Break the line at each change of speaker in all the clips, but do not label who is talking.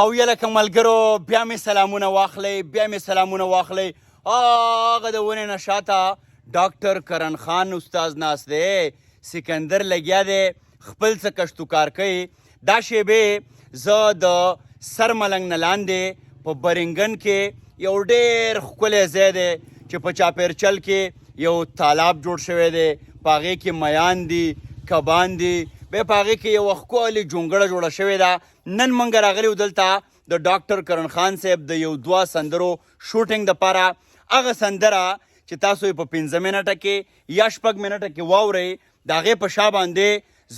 او یلکه ملګرو بیا مې سلامونه واخلئ هغه د ونې نه شاته ډاکټر کرن خان استاد ناست دی سکندر لګیا دی خپل څه کشتوکار کوي دا شیبې زه د سر ملنګ نه لاندې په برنګن کې یو ډېر ښکلی ځای دی چې په چاپیرچل کې یو تالاب جوړ شوی دی په هغې کې میان دي کبان دي بیا په هغې کې یوه ښکلې جونګړه جوړه شوې ده نن موږ راغلي یو دلته د ډاکټر کرن خان صاحب د یو دوه سندرو شوټینګ دپاره هغه سندره چې تاسو یې په 15 منټه کې یا 6 منټه کې واورئ د هغې په شا باندې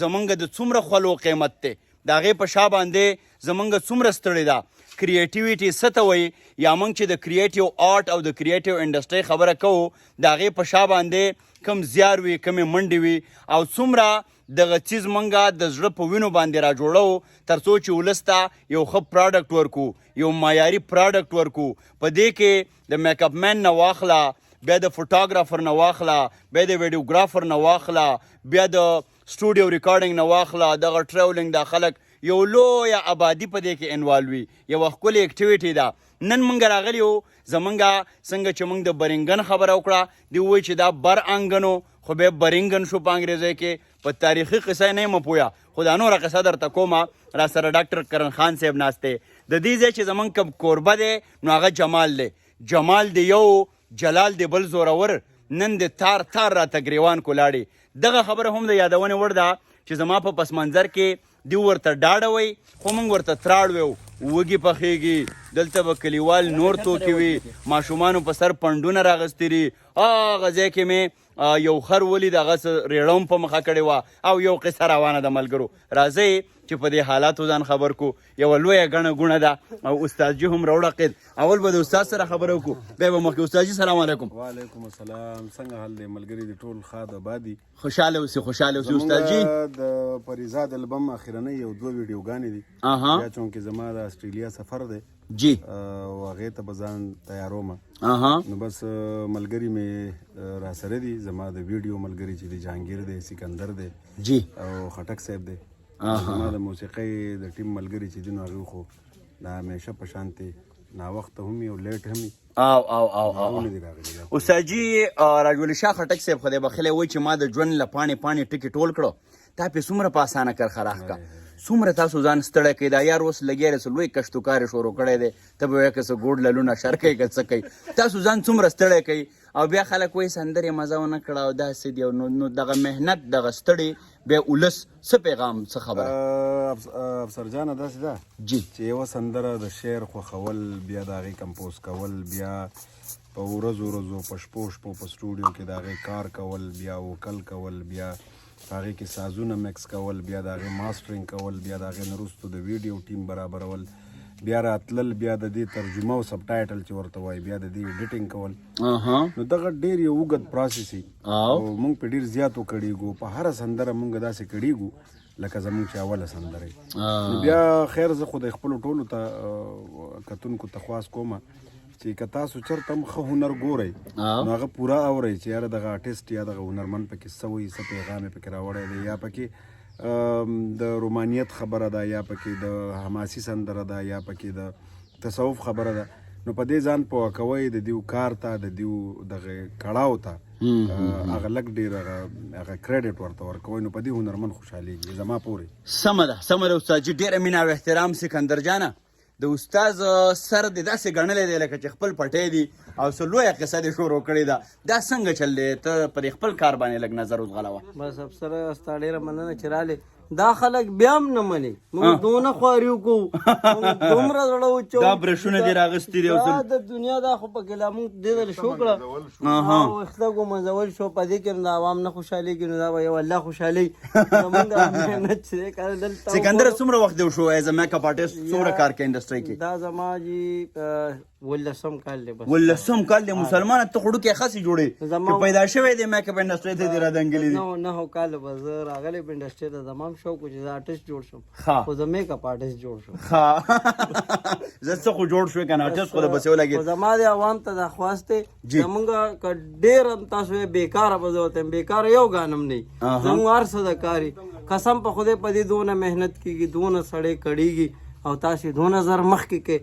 زمونږ د څومره خولو قیمت دی د هغې په شا باندې زمونږ څومره ستړې ده کریټیویټي څه ته وایي یا موږ چې د کریټیو آرټ او د کریټیو انډسټرۍ خبره کوو د هغې په شا باندې کم زیار وي کمې منډې وي او څومره دغه څیز موږ د زړه په وینو باندې را جوړو تر څو چې ولس ته یو ښه پراډکټ ورکو یو معیاري پراډکټ ورکو په دې کې د میک اپ مین نه واخله بیا د فوټوګرافر نه واخله بیا د ویډیوګرافر نه واخله بیا د سټوډیو ریکارډینګ نه واخله دغه ټراولینګ دا خلک یو لویه آبادي په دې کې انوالو وي یوه ښکلې اکټیویټي ده نن موږ راغلي یو زمونږ څنګه چې موږ د برنګن خبره وکړه دوی وایي چې دا بر آنګن خو بیا برنګن شو په انګریزۍ کې په تاریخي قصه یې نه یم پوهه خو دا نوره قصه درته کومه را سره ډاکټر کرن خان صاحب ناست دی د دې ځای چې زمونږ کوم کوربه دی نو هغه جمال دی جمال دی یو جلال دی بل زورور نن د تار تار راته ګریوان کولاړي دغه خبره هم د یادونې وړ ده چې زما په پس منظر کې دوی ورته ډاډه وی خو موږ ورته تراړ ویو وږي پخېږي دلته به کلیوال نور توکې وي ماشومانو په سر پنډونه راغستې دي هغه ځای کې مې یو خر ولید هغه څه ریړه هم په مخه کړې وه او یو قصه روانه ده ملګرو راځئ چې په دې حالاتو ځان خبر کو یوه لویه ګڼه ګوڼه ده او استادجي هم راوړقېد اول به د استاد سره خبره وکړو بیا به مخکې استادجي سلام علیکم
وعلیکم السلام څنګه حال دی ملګري د ټول ښاد آبادي
خوشحاله اوسې استادجي
د پریزاد البم اخرنۍ یو 2 ویډیوګانې دي بیا چونکې زما د استرالیا سفر دی
جی
او هغې ته به ځان تیاروم نو بس ملګري مې را سره دي زما د ویډیو ملګري چې دی جهانګیر دی سکندر دی
جی
او خټک صاحب دی زما د موسیقۍ د ټیم ملګري چې دي نو هغوی خو دا همیشه په شانتې ناوخته هم وي او لیټ هم وي
استادجي راجول شاه خټک صاحب خدای بخیلی وایي چې ما د ژوند له پاڼې ټکې ټول کړو تا پې څومره په اسانه کرښه راښکه څومره تاسو ځان ستړی کوي دا یار اوس لګیا رسو لوی کشتوکار یې شروع کړی دی ته به وایې که څه ګوډ للونه شر کوي که څه کوي تاسو ځان څومره ستړی کوي او بیا خلک وایي سندرې مزه ونه کړه او داسې دي نو دغه محنت دغه ستړی بیا ولس څه پیغام څه خبره
افسر جانه داسې ده
جی
چې یوه سندره د شعر خوښول بیا د هغې کمپوز کول بیا په ورځو په شپو په سټوډیو کې د هغې کار کول بیا وکل کول بیا په هغې کې سازونه مکس کول بیا د هغې ماسټرینګ کول بیا د هغې نه وروستو د ویډیو ټیم برابرول بیا راتلل بیا د دې ترجمه او سب ټایټل چې ورته وایي بیا د دې ایډیټینګ کول نو دغه ډېر یو اوږد پروسس وي او موږ په ډېر زیاتو کړیږو په هره سندره موږ داسې کړیږو لکه زموږ چې اوله سندره نو بیا خیر زه خو د خپلو ټولو ته کتونکو ته خواست کوم چې که تاسو چېرته هم ښه هنر ګورئ نو هغه پوره اورئ چې یاره دغه آرټسټ یا دغه هنرمند پکې څه وایي څه پیغام یې پکې راوړی دی یا پکې د رومانیت خبره ده یا پکې د حماسي سندره ده یا پکې د تصوف خبره ده نو په دې ځان پوه کوئ د دیو کار ته د دیو دغه کړاو ته هغه لږ ډېر هغه کریډټ ورته ورکوئ نو په دې هنرمند خوشحالېږي زما پورې
سمه ده استادجي ډېره مینه او احترام سکندر جانه د استاد سر دې داسې ګڼلی دی لکه چې خپل پټی دی او څه لویه قصه دې شروع کړې ده دا څنګه چل دی ته پر خپل کار باندې لږ نظر وځغلوه
بس افسره ستا ډېره مننه چې رالې دا خلک بیا هم نه مني موږ دونه خواري وکړو دومره زړه وچو
دا برشونه دې راغستي دي
دا د دنیا دا خو پکې لا موږ دې ځل شو کړه او اخلاق منځول شو په دې کې د عوام نه خوشحالېږي نو دا به یو الله خوشحالي زموږ د محنت چې کار دلته
سکندر څومره وخت دی شو ایز ا میک اپ آرټسټ څومره کار کوي انډسټرۍ کې
دا زما جی 18 کال دی بس
18 کال دی مسلمان ته خړو کې خاصی جوړي چې پیدا شوی دی میک اپ انډسټرۍ ته دی را دنګلی دی
نه کال بس راغلی په انډسټرۍ ته زمام شوق چې زه آرټسټ جوړ شم خو زه میک اپ آرټسټ جوړ شم
زه څه خو جوړ شوی کنه آرټسټ خو د بسیو لګي
زما د عوام ته د خواسته زمونږ ک ډېر تاسو بیکاره بزوته بیکاره یو غانم نه زموږ ارسه د کاری قسم په خوده په دې دونه مهنت کیږي دونه سړې کړيږي او تاسو 2000 مخکې کې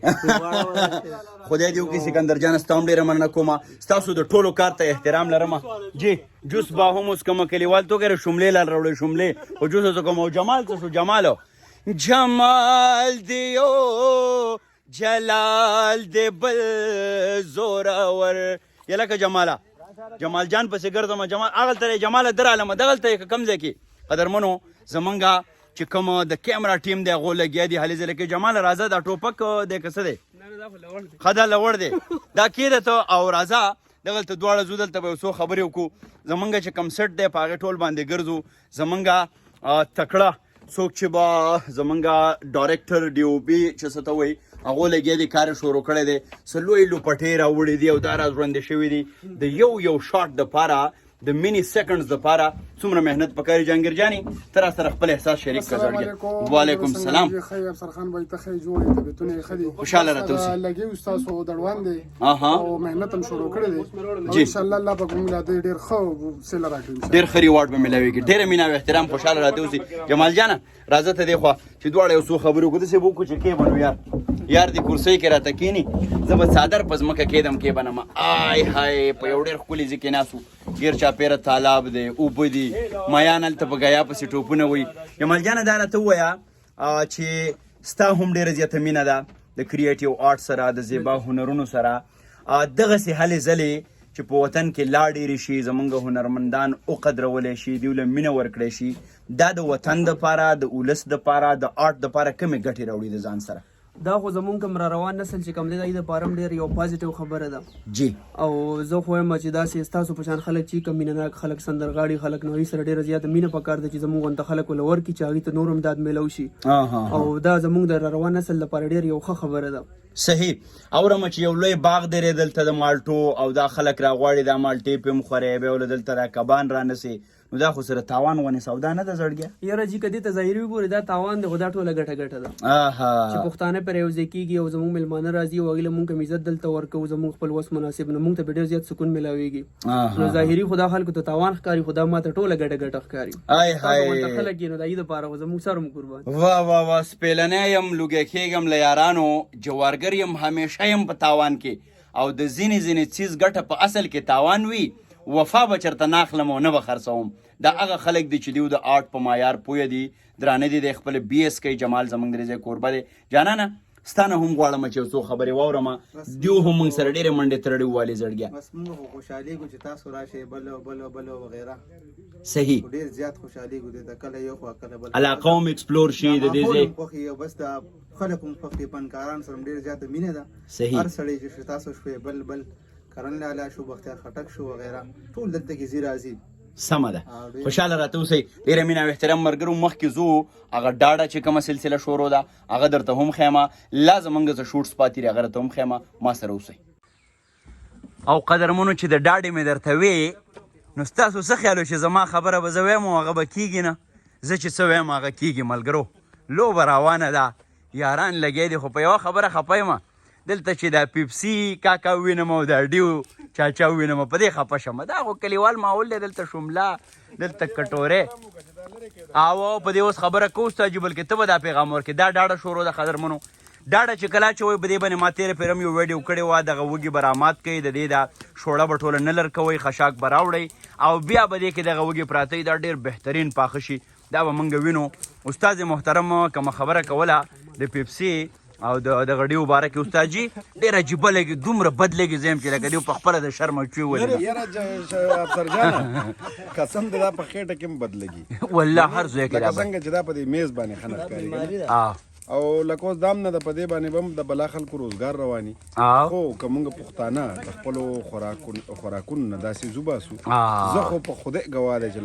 خدای دې وکړي سکندر جان ستا هم ډېره مننه کومه ستاسو د ټولو کار ته احترام لرم جی جوس با هم اوس کومه کلیوال تو ګره شملې لال راوړې شملې او جوس اوس کوم او جمال څه شو جمالو جمال دیو جلال دی بل زورور یا لکه جماله جمال جان پسې ګرځم جمال هغلته جماله در عالمه دغلته یې کم ځای کې قدرمنو زمونږه چې کوم د کیمرا ټیم دی هغو لګیا دي هلې ځلې کې جمال راځه دا ټوپک دی که څه دی ښه دا لوړ دی دا کېده ته او راځه دغلته دواړه ځو دلته به یو څو خبرې وکړو زمونږ چې کوم سټ دی په هغې ټول باندې ګرځو زمونږ تکړه څوک چې به زمونږ ډایرکټر ډي او پي چې څه ته وایي هغو لګیا دي کار یې شروع کړی دی څه لوی لوپټې راوړي دي او دا راز وړاندې شوي دي د یو شاټ دپاره د مینی سیکنډز دپاره څومره محنت پکاري جهانګیر جاني ته را سره خپل احساس شریک کړه زړګیه وعلیکم السلام
افسرخان بھائی ته ښه جوړې طبیعتونه یې ښه دي
خوشحاله راته اوسئ
لګي ستاسو دروان دی او محنت هم شروع کړی دی انشاءالله الله به موږ له دې ډېر ښه سیله راکړي
ډېر ښه ریوارډ به میلاویږي ډېره مینه او احترام خوشحاله راته اوسئ جمال جانه راځه ته دې خوا چې دواړه یو څو خبرې وکړو داسې به وکړو چې کې بنو یار دې کرسۍ کې راته کښېني زه به څادر په ځمکه کېدم کې بنم آی های په یو ډېر ښکلي ځای کې ناست وو ګیر چاپېره تالاب دی اوبه دي میان هلته په ګیا پسې ټوپونه وي جمال جانه دا راته ووایه چې ستا هم ډېره زیاته مینه ده د کریټیو آرټ سره د زیبا هنرونو سره دغسې هلې ځلې چې په وطن کې لا ډېرې شي زمونږ هنرمندان وقدرولی شي دوی له مینه ورکړی شي دا د وطن دپاره د ولس دپاره د آرټ دپاره کمې ګټې راوړي د ځان سره
دا خو زمونږ کوم را روان نسل چې کوم دی د دپاره هم ډېر یو پازیټیو خبره ده
جی
او زه خو وایم چې داسې ستاسو په شان خلک چې کوم مینهناک خلک سندرغاړي خلک نو هغوی سره ډېره زیاته مینه پکار ده چې زموږ غونته خلک ورله ورکړي چې هغوی ته نور هم داد میلاو شي او دا زموږ د را روان نسل لپاره ډېر یو ښه خبره ده
صحیح اورم چې یو لوی باغ دی دلته د مالټو او دا خلک راغواړي دا مالټې پې هم خورې بیا ول دلته را کبان رانسي نو دا خو سره تاوان ونې سودا نه ده زړګیه
یاره جي که دې ته ظاهري وګورې دا تاوان دی خو دا ټوله ګټه ده چې پښتانه پرې یو ځای کېږي او زموږ میلمانه راځي او هغوی له مونږ کوم عزت دلته ورکوو زموږ خپل وس مناسب نو مونږ ته به ډېر زیات سکون میلاویږي نو ظاهري خو دا خلکو ته تاوان ښکاري خو دا ما ته ټوله ګټه ښکاري خلک یې نو د هغوی دپاره خو زموږ سر م قربان
واه سپېلنی یم لوګی کېږم له یارانو جوارګر یم همیشه یم په تاوان کې او د ځینې څیز ګټه په اصل کې تاوان وي وفا به چېرته ناخلم او نه به خرڅوم دا هغه خلک دي چې دوی د آرټ په معیار پوهه دي درانه دي د خپل بي ایس کوي جمال زموږ د ځای کوربه دی جانانه ستا نه هم غواړم چې یو څو خبرې واورم دیو هم موږ سره ډېرې منډې ترړې ووالې زړګیه
بس موږ خو خوشحالېږو چې تاسو راشئ بل وغیره
صحیح
ډېر زیات خوشحالېږو دې ته کله یو خوا کله بل
علاقه هم ایکسپلور شي د دې ځای
خوښ یو بس د خلک هم خوښ دي فنکاران سره ډېر زیاته مینه ده
صحیح
هر سړی چې تاسو شوې بل کرن لالا شو بختیار خټک شو وغیره ټول دلته کې زی راځي
سمه ده خوشحاله راته اوسئ ډېره مینه او احترام ملګرو مخکې ځو هغه ډاډه چې کومه سلسله شروع ده هغه درته هم ښیمه لا زموږ څه شوټس پاتې دي هغه درته هم ښیمه ما سره اوسئ او قدرمنو چې د ډاډې مې درته وې نو ستاسو څه خیال و چې زما خبره به زه ویم او هغه به کېږي نه زه چې څه ویم هغه کېږي ملګرو لوبه روانه ده یاران لګیا دي خو په یوه خبره خفه یم دلته چې دا پیپسي کاکا ووینم او دا ډیو چاچا ووینم په دې خفه شم دا خو کلیوال ماحول دی دلته شمله دلته کټورې او په دې اوس خبره کوو ستا جي بلکې ته به دا پیغام ورکړې دا ډاډه شروع ده قدرمنو ډاډه چې کله چې وایي په دې باندې ما تېره پېره یو ویډیو کړې وه دغه وږي به رامات کوي د دې دا شوړه به ټوله نه لر کوئ خشاک به راوړئ او بیا به دې کې دغه وږي پراته دا ډېر بهترین پاخه شي دا به موږ وینو استاد محترم کومه خبره کوله د پیپسي او د غډیو باره کې استاد جي ډېر عجیبه لګي دومره بد لګي زه یم چې لکه دوی په خپله د شرمه چوي ولې
یاره افسر جانه قسم دې دا په خېټه کې هم بد لګي
والله هر ځای کې
لکه څنګه چې دا په دې میز باندې ښه نه ښکاري او لکه اوس دام نه د په دې باندې به هم د بلا خلکو روزګار رواني خو که مونږ پښتانه د خپلو خوراکونو نه داسې وباسو زه خو په خدای ګواه دی چې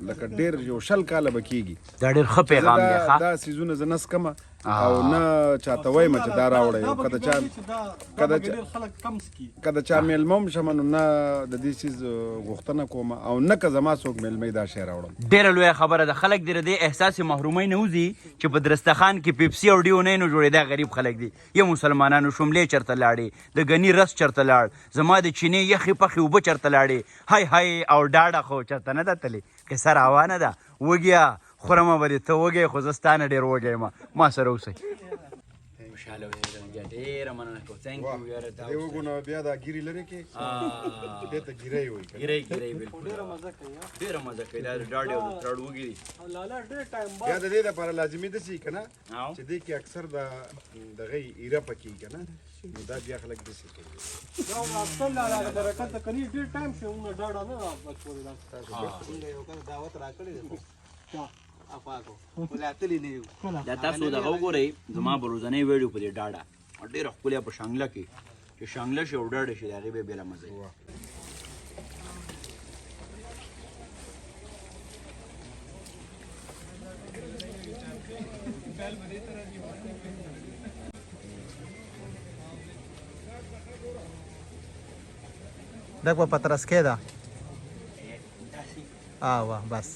لکه ډېر یو 100 کاله به کېږي
دا ډېر ښه پیغام دی
دا څیزونه زه نه څکمه او نه چاته وایم چې دا راوړی او که د چا میلمه هم شمه نو نه د دې څیز غوښتنه کوم او نه که زما څوک میلمه دا شی راوړم
ډېره لویه خبره ده خلک دې د دې احساس محرومۍ نه وځي چې په درستخان کې پیپسي او ډیو نه جوړېدا غریب خلک دي یا مسلمانانو شملې چرته لاړې د ګني رس چرته لاړ زما د چینې یخې پخې اوبه چرته لاړې های او ډاډه خو چرته نه ده تلې قصه روانه ده وږیه خورمه به دې ته وږی خو زه ستا نه ډېر وږی یم ما سره اوسئ خوشحاله اوسئ ډېره مننه کوم ثانک یو یاره
دې وګونه بیا دا ګیري لري کې دې ته ګیرۍ وایي
ګیرۍ بالکل ډېره مزه کوي دا د ډاډ او د ترړ وږي دي
بیا د دې لپاره لازمي ده چې که نه چې دې کې اکثر د دغه ایره پکې که نه نو دا بیا خلک داسې کوي
دا تاسو دغه وګورئ زما به روزنۍ ویډیو په دې ډاډه ډېره ښکلې په شانګله کې چې شانګله شي او ډاډه شي د هغې به بېله مزه وي
دغه په پترسکې ده واه بس